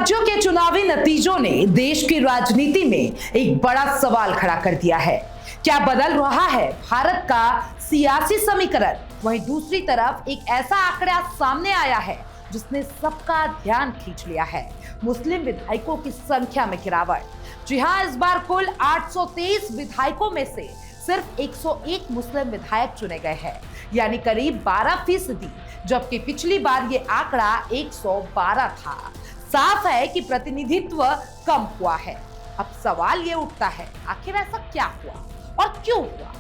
राज्यों के चुनावी नतीजों ने देश की राजनीति में एक बड़ा सवाल खड़ा कर दिया है। क्या बदल रहा है भारत का सियासी समीकरण? वहीं दूसरी तरफ एक ऐसा आंकड़ा सामने आया है जिसने सबका ध्यान खींच लिया है। मुस्लिम विधायकों की संख्या में गिरावट। जी हां, इस बार कुल 823 विधायकों में से सिर्फ 101 मुस्लिम विधायक चुने गए हैं, यानी करीब 12%, जबकि पिछली बार ये आंकड़ा 112 था। साफ है कि प्रतिनिधित्व कम हुआ है। अब सवाल ये उठता है, आखिर ऐसा क्या हुआ और क्यों हुआ?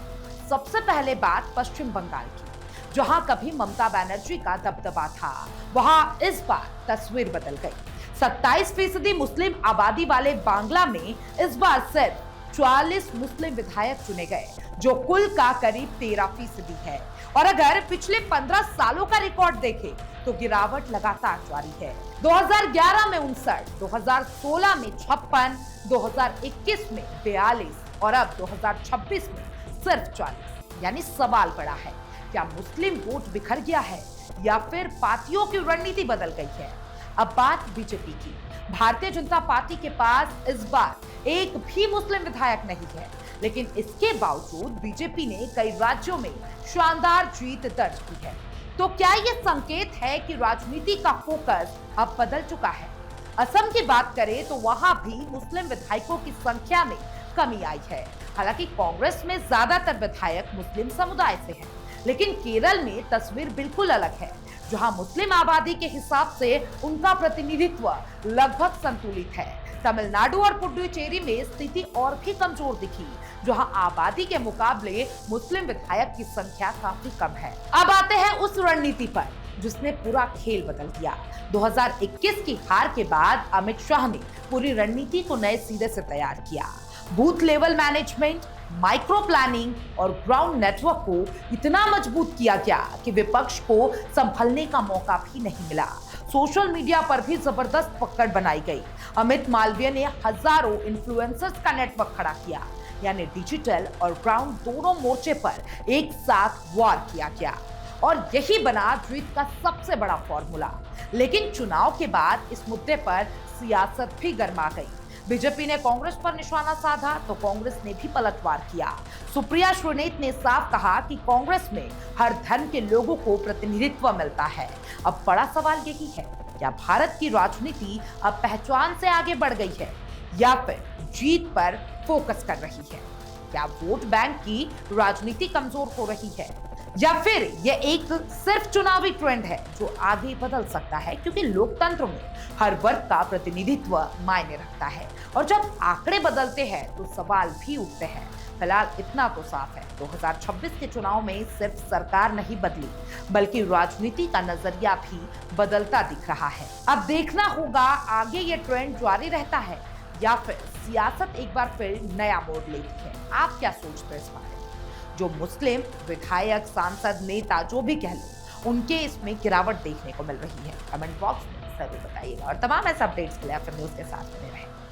सबसे पहले बात पश्चिम बंगाल की, जहां कभी ममता बनर्जी का दबदबा था, वहां इस बार तस्वीर बदल गई। 27% मुस्लिम आबादी वाले बांग्ला में इस बार सिर्फ 44 मुस्लिम विधायक चुने गए, जो कुल का करीब 13% है। और अगर पिछले 15 सालों का रिकॉर्ड देखें तो गिरावट लगातार जारी है। 2011 में 59, 2016 में 56, 2021 में 42 और अब 2026 में सिर्फ 40। यानी सवाल बड़ा है, क्या मुस्लिम वोट बिखर गया है या फिर पार्टियों की रणनीति बदल गई है? अब बात बीजेपी की। भारतीय जनता पार्टी के पास इस बार एक भी मुस्लिम विधायक नहीं है, लेकिन इसके बावजूद बीजेपी ने कई राज्यों में शानदार जीत दर्ज की है। तो क्या ये संकेत है कि राजनीति का फोकस अब बदल चुका है? असम की बात करें तो वहां भी मुस्लिम विधायकों की संख्या में कमी आई है। हालांकि कांग्रेस में ज्यादातर विधायक मुस्लिम समुदाय से हैं, लेकिन केरल में तस्वीर बिल्कुल अलग है, जहां मुस्लिम आबादी के हिसाब से उनका प्रतिनिधित्व लगभग संतुलित है। तमिलनाडु और पुडुचेरी में स्थिति और भी कमजोर दिखी, जहां आबादी के मुकाबले मुस्लिम विधायक की संख्या काफी कम है। अब आते हैं उस रणनीति पर जिसने पूरा खेल बदल दिया। 2021 की हार के बाद अमित शाह ने पूरी रणनीति को नए सिरे से तैयार किया। Booth level management, micro planning और ग्राउंड नेटवर्क को इतना मजबूत किया गया कि विपक्ष को संभलने का मौका भी नहीं मिला। सोशल मीडिया पर भी जबरदस्त पकड़ बनाई गई। अमित मालवीय ने हजारों इन्फ्लुएंसर्स का नेटवर्क खड़ा किया, यानी डिजिटल और ग्राउंड दोनों मोर्चे पर एक साथ वार किया गया, और यही बना जीत का सबसे बड़ा फॉर्मूला। लेकिन चुनाव के बाद इस मुद्दे पर सियासत भी गर्मा गई। बीजेपी ने कांग्रेस पर निशाना साधा तो कांग्रेस ने भी पलटवार किया। सुप्रिया श्रीनेत ने साफ कहा कि कांग्रेस में हर धर्म के लोगों को प्रतिनिधित्व मिलता है। अब बड़ा सवाल यही है, क्या भारत की राजनीति अब पहचान से आगे बढ़ गई है या फिर जीत पर फोकस कर रही है? क्या वोट बैंक की राजनीति कमजोर हो रही है या फिर यह एक सिर्फ चुनावी ट्रेंड है जो आगे बदल सकता है? क्योंकि लोकतंत्र में हर वर्ग का प्रतिनिधित्व मायने रखता है, और जब आंकड़े बदलते हैं तो सवाल भी उठते हैं। फिलहाल इतना तो साफ है, 2026 के चुनाव में सिर्फ सरकार नहीं बदली, बल्कि राजनीति का नजरिया भी बदलता दिख रहा है। अब देखना होगा आगे ये ट्रेंड जारी रहता है या फिर सियासत एक बार फिर नया मोड़ लेती है। आप क्या सोचते हैं इस बारे में? जो मुस्लिम विधायक, सांसद, नेता जो भी कह लो, उनके इसमें गिरावट देखने को मिल रही है। कमेंट बॉक्स में जरूर बताइएगा, और तमाम ऐसे अपडेट्स के लिए आप न्यूज़ के साथ बने रहें।